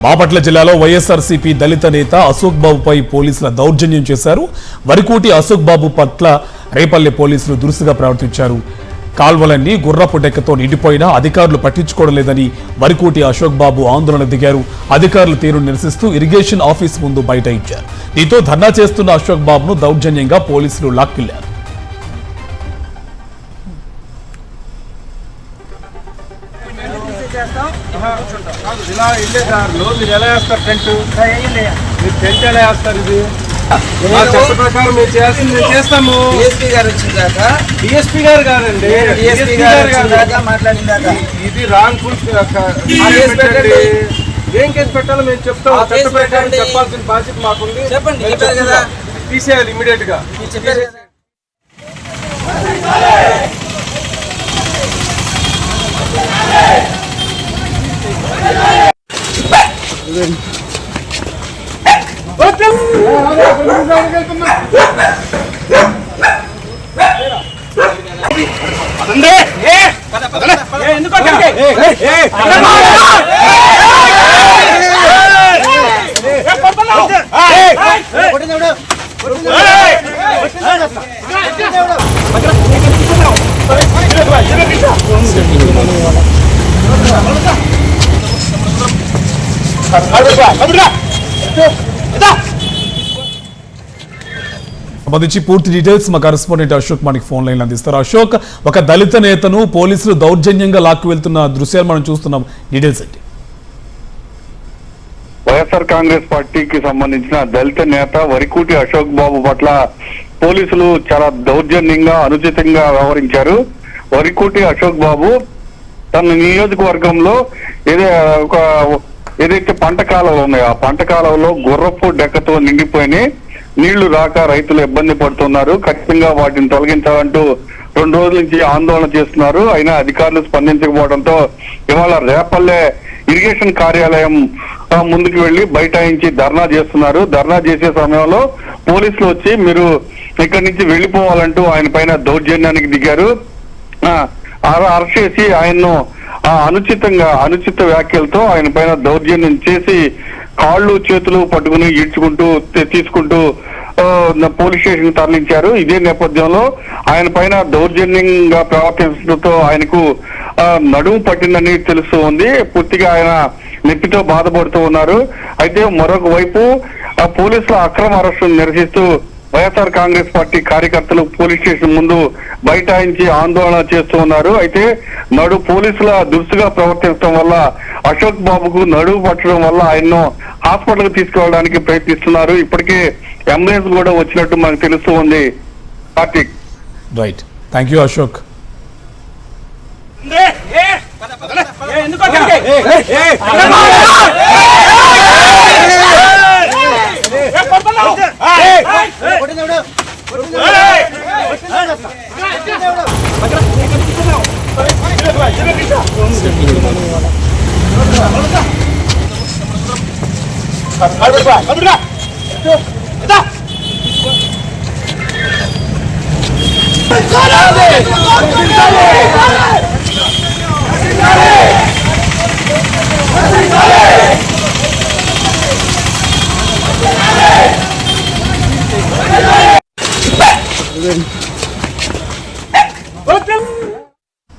బాపట్ల జిల్లాలో వైఎస్ఆర్సీపీ దళిత నేత అశోక్ బాబుపై పోలీసుల దౌర్జన్యం చేశారు. వరికోటి అశోక్ బాబు పట్ల రేపల్లె పోలీసులు దురుసుగా ప్రవర్తించారు. కాల్వలన్నీ గుర్రపు డెక్కతో నిండిపోయినా అధికారులు పట్టించుకోవడం లేదని వరికోటి అశోక్ బాబు ఆందోళన దిగారు. అధికారుల తీరును నిరసిస్తూ ఇరిగేషన్ ఆఫీస్ ముందు బైఠాయించారు. దీంతో ధర్నా చేస్తున్న అశోక్ బాబును దౌర్జన్యంగా పోలీసులు లాక్కెళ్లారు. ఇలా వెళ్ళే దారిలో మీరు ఎలా వేస్తారు టెంట్? మీరు టెంట్ ఎలా వేస్తారు? ఇది చట్ట ప్రకారం మీరు చేయాల్సింది మేము చేస్తాము. డిఎస్పీ గారు వచ్చిందాక డిఎస్పీ గారు కాదండి, డిఎస్పీ గారు మాట్లాడిందాక ఇది రాంగ్ ఫుల్ ఏం కేసు పెట్టాలో మేము చెప్తాం. చట్ట ప్రకారం చెప్పాల్సిన బాధ్యత మాకుంది. చెప్పండి కదా, తీసేయాలి ఇమీడియట్ గా. చెప్పారు కదా. సంబంధించి పూర్తి డీటెయిల్స్ మా కరెస్పాండెంట్ అశోక్ మనకి ఫోన్ లైన్ అందిస్తారు. అశోక్, ఒక దళిత నేతను పోలీసులు దౌర్జన్యంగా లాక్కు వెళ్తున్న దృశ్యాలు మనం చూస్తున్నాం. డీటెయిల్స్ ఏంటి? వైఎస్ఆర్ కాంగ్రెస్ పార్టీకి సంబంధించిన దళిత నేత వరికోటి అశోక్ బాబు పట్ల పోలీసులు చాలా దౌర్జన్యంగా అనుచితంగా వ్యవహరించారు. వరికోటి అశోక్ బాబు తన నియోజకవర్గంలో ఏదైతే పంట కాలువలు ఉన్నాయో ఆ పంట కాలువలో గుర్రపు డెక్కతో నిండిపోయినాయి. నీళ్లు రాక రైతులు ఇబ్బంది పడుతున్నారు. ఖచ్చితంగా వాటిని తొలగించాలంటూ 2 రోజుల నుంచి ఆందోళన చేస్తున్నారు. అయినా అధికారులు స్పందించకపోవడంతో ఇవాళ రేపల్లె ఇరిగేషన్ కార్యాలయం ముందుకు వెళ్లి బైఠాయించి ధర్నా చేస్తున్నారు. ధర్నా చేసే సమయంలో పోలీసులు వచ్చి మీరు ఇక్కడి నుంచి వెళ్లిపోవాలంటూ ఆయన పైన దౌర్జన్యానికి దిగారు. అరెస్ట్ చేసి ఆయన్ను అనుచిత వ్యాఖ్యలతో ఆయన పైన దౌర్జన్యం చేసి కాళ్ళు చేతులు పట్టుకుని ఈడ్చుకుంటూ తీసుకుంటూ పోలీస్ స్టేషన్ తరలించారు. ఇదే నేపథ్యంలో ఆయన పైన దౌర్జన్యంగా ప్రవర్తించడంతో ఆయనకు నడుము పట్టిందని తెలుస్తూ ఉంది. పూర్తిగా ఆయన నొప్పితో బాధపడుతూ ఉన్నారు. అయితే మరొక వైపు పోలీసుల అక్రమ అరెస్టును నిరసిస్తూ వైఎస్ఆర్ కాంగ్రెస్ పార్టీ కార్యకర్తలు పోలీస్ స్టేషన్ ముందు బైఠాయించి ఆందోళన చేస్తూ ఉన్నారు. అయితే పోలీసుల దురుసుగా ప్రవర్తించడం వల్ల అశోక్ బాబుకు నడువు పట్టడం వల్ల ఆయన్ను హాస్పిటల్ కు తీసుకువెళ్ళడానికి ప్రయత్నిస్తున్నారు. ఇప్పటికే అంబులెన్స్ కూడా వచ్చినట్టు మనకు తెలుస్తూ ఉంది. Karthik. Right, thank you Ashok. Caralho!